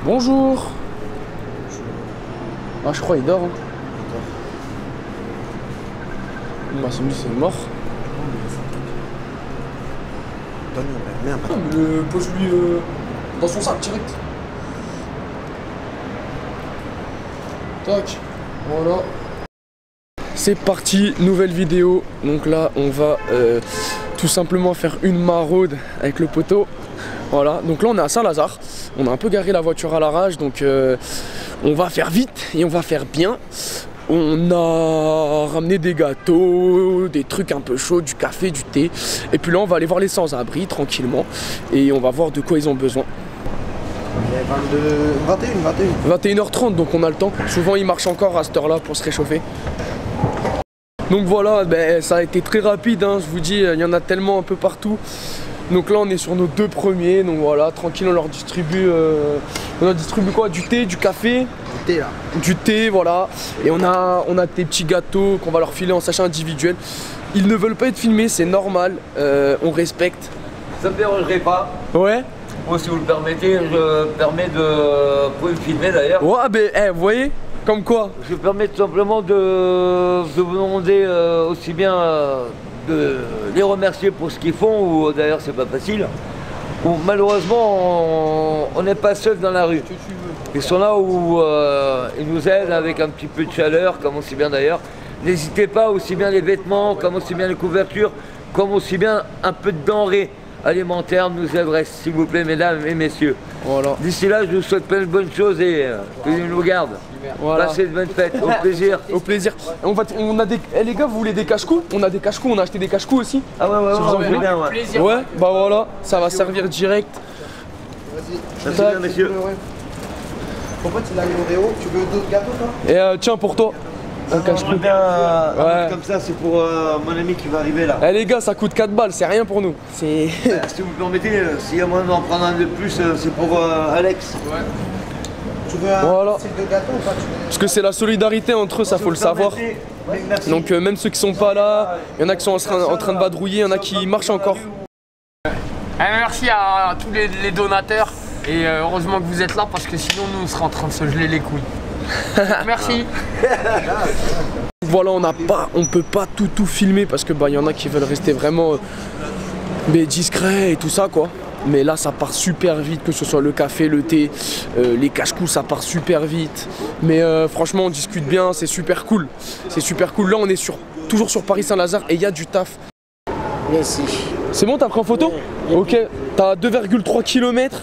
Bonjour. Ah, je crois il dort. Hein. Bah, c'est mort. Pose-lui dans son sac direct. Tac. Voilà. C'est parti, nouvelle vidéo. Donc là, on va tout simplement faire une maraude avec le poteau. Voilà, donc là on est à Saint-Lazare. On a un peu garé la voiture à l'arrache, donc on va faire vite et on va faire bien. On a ramené des gâteaux, des trucs un peu chauds, du café, du thé. Et puis là on va aller voir les sans-abri tranquillement. Et on va voir de quoi ils ont besoin. Il est 21h30, donc on a le temps. Souvent ils marchent encore à cette heure là pour se réchauffer. Donc voilà, ben, ça a été très rapide, hein, je vous dis, il y en a tellement un peu partout. Donc là on est sur nos deux premiers, donc voilà, tranquille, on leur distribue, on leur distribue quoi? Du thé, du café? Du thé là. Du thé, voilà. Et on a des petits gâteaux qu'on va leur filer en sachet individuel. Ils ne veulent pas être filmés, c'est normal, on respecte. Ça me dérangerait pas. Ouais. Moi si vous le permettez, je permets de... Vous pouvez me filmer d'ailleurs. Ouais, ben, vous voyez? Comme quoi? Je me permets tout simplement de vous demander aussi bien de les remercier pour ce qu'ils font, ou d'ailleurs c'est pas facile. Ou, malheureusement on n'est pas seul dans la rue. Ils sont là où ils nous aident avec un petit peu de chaleur, comme aussi bien d'ailleurs. N'hésitez pas, aussi bien les vêtements, comme aussi bien les couvertures, comme aussi bien un peu de denrées alimentaires nous aiderait, s'il vous plaît, mesdames et messieurs. Voilà. D'ici là, je vous souhaite plein de bonnes choses et que Dieu nous garde. Voilà. Passez de bonnes fêtes, au plaisir. Au plaisir. On a des... les gars, vous voulez des cache-cous? On a des cache-cous, on a acheté des cache-cous aussi. Ah ouais, Si vous en voulez. bien, ouais. Ouais, bah voilà, ça va servir direct. Merci bien, messieurs. Pourquoi tu l'as mis au Réo? Tu veux d'autres gâteaux toi? Et tiens, pour toi, un cache-cou. Bien, Ouais. comme ça, c'est pour mon ami qui va arriver là. Eh les gars, ça coûte 4 balles, c'est rien pour nous. C'est... Si vous me permettez, s'il y a moyen d'en prendre un de plus, c'est pour Alex. Ouais. Tu veux un Voilà. style de gâteau ou pas? Parce que c'est la solidarité entre eux, ça faut le savoir. Merci. Donc même ceux qui sont pas là, il y en a qui sont en train de vadrouiller, il y en a qui marchent encore. Merci à tous les donateurs et heureusement que vous êtes là parce que sinon nous on serait en train de se geler les couilles. Merci. Voilà, on peut pas tout filmer parce que bah il y en a qui veulent rester vraiment discrets et tout ça quoi. Mais là ça part super vite, que ce soit le café, le thé, les cache-coups, ça part super vite. Mais franchement on discute bien, c'est super cool. C'est super cool. Là on est toujours sur Paris Saint-Lazare et il y a du taf. Merci. C'est bon, t'as pris en photo? Ok, t'as 2,3 km.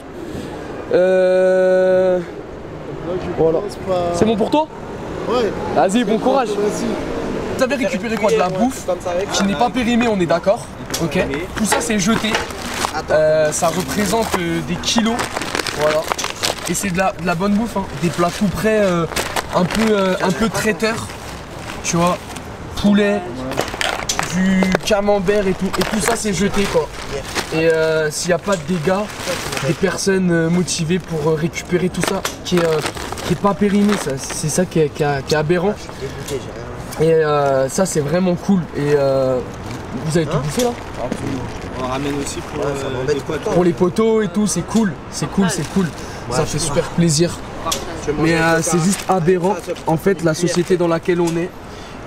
Voilà. C'est bon pour toi? Ouais. Vas-y, bon courage. Vas-y. Vous avez récupéré quoi? De la bouffe qui n'est pas périmée, on est d'accord? Ok. Tout ça c'est jeté. Ça représente des kilos. Voilà. Et c'est de la bonne bouffe, hein. Des plats tout prêts, un peu traiteur. Tu vois, poulet, du camembert et tout ça c'est jeté quoi. Et s'il n'y a pas de dégâts, des personnes motivées pour récupérer tout ça qui est pas périmé, c'est ça qui est aberrant. Et ça c'est vraiment cool. Et vous avez tout bouffé là? On ramène aussi pour les poteaux et tout, c'est cool. C'est cool. Ça fait super plaisir. Mais c'est juste aberrant en fait la société dans laquelle on est.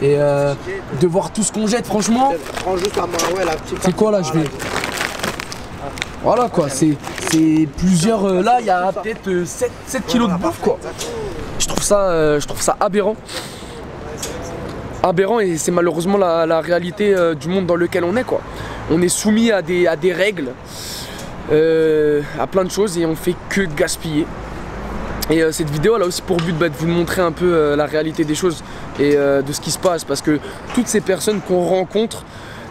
Et de voir tout ce qu'on jette, franchement. C'est quoi là, je vais. Voilà quoi, c'est plusieurs. Là, il y a peut-être 7 kilos de bouffe quoi. Je trouve ça aberrant. Aberrant, et c'est malheureusement la réalité du monde dans lequel on est quoi. On est soumis à des règles, à plein de choses, et on fait que gaspiller. Et cette vidéo elle a aussi pour but de vous montrer un peu la réalité des choses et de ce qui se passe, parce que toutes ces personnes qu'on rencontre,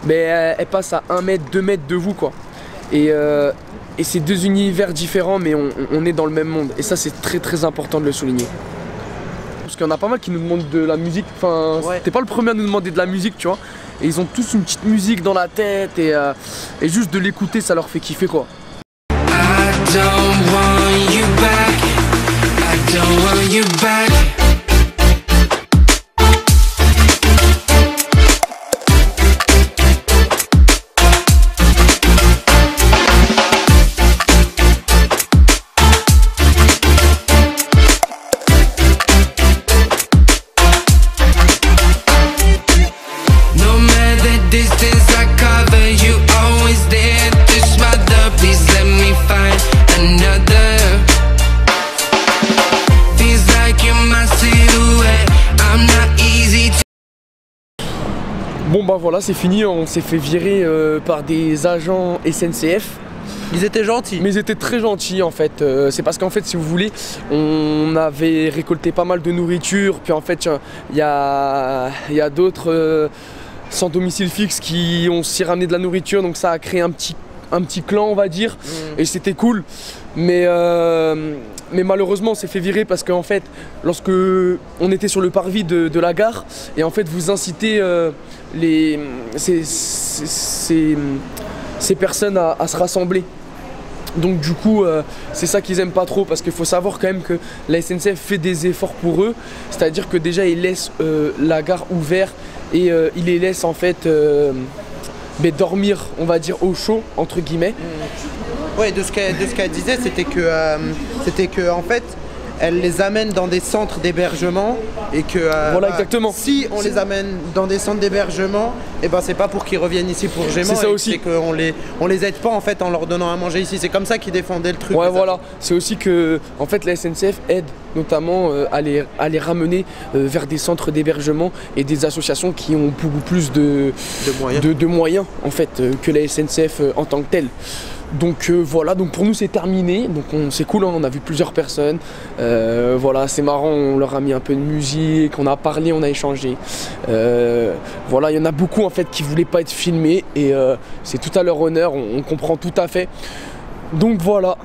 elles passent à 1 mètre, 2 mètres de vous quoi. Et c'est deux univers différents, mais on est dans le même monde, et ça c'est très important de le souligner. Parce qu'il y en a pas mal qui nous demandent de la musique, enfin ouais. T'es pas le premier à nous demander de la musique, tu vois. Et ils ont tous une petite musique dans la tête, et juste de l'écouter ça leur fait kiffer quoi. Don't want you back. bah voilà, c'est fini, on s'est fait virer par des agents SNCF. Ils étaient gentils. Mais ils étaient très gentils en fait. C'est parce qu'en fait, si vous voulez, on avait récolté pas mal de nourriture. Puis en fait, il y a d'autres sans domicile fixe qui ont aussi ramené de la nourriture. Donc ça a créé un petit clan, on va dire. Et c'était cool. Mais malheureusement, on s'est fait virer parce qu'en fait, lorsque on était sur le parvis de la gare, et en fait, vous incitez ces personnes à se rassembler. Donc du coup c'est ça qu'ils aiment pas trop, parce qu'il faut savoir quand même que la SNCF fait des efforts pour eux, c'est à dire que déjà ils laissent la gare ouverte et ils les laissent en fait dormir, on va dire, au chaud entre guillemets. Ouais, de ce qu'elle disait, c'était que en fait elle les amène dans des centres d'hébergement et que voilà, exactement. Si on les amène dans des centres d'hébergement, et ben c'est pas pour qu'ils reviennent ici pour Gément, c'est ça aussi. C'est qu'on les aide pas en fait en leur donnant à manger ici. C'est comme ça qu'ils défendaient le truc. Ouais, voilà. C'est aussi que en fait la SNCF aide notamment à les ramener vers des centres d'hébergement et des associations qui ont beaucoup plus de moyens en fait que la SNCF en tant que telle. Donc voilà, donc pour nous c'est terminé, donc c'est cool, hein, on a vu plusieurs personnes, voilà, c'est marrant, on leur a mis un peu de musique, on a parlé, on a échangé, voilà, il y en a beaucoup en fait qui voulaient pas être filmés et c'est tout à leur honneur, on comprend tout à fait, donc voilà.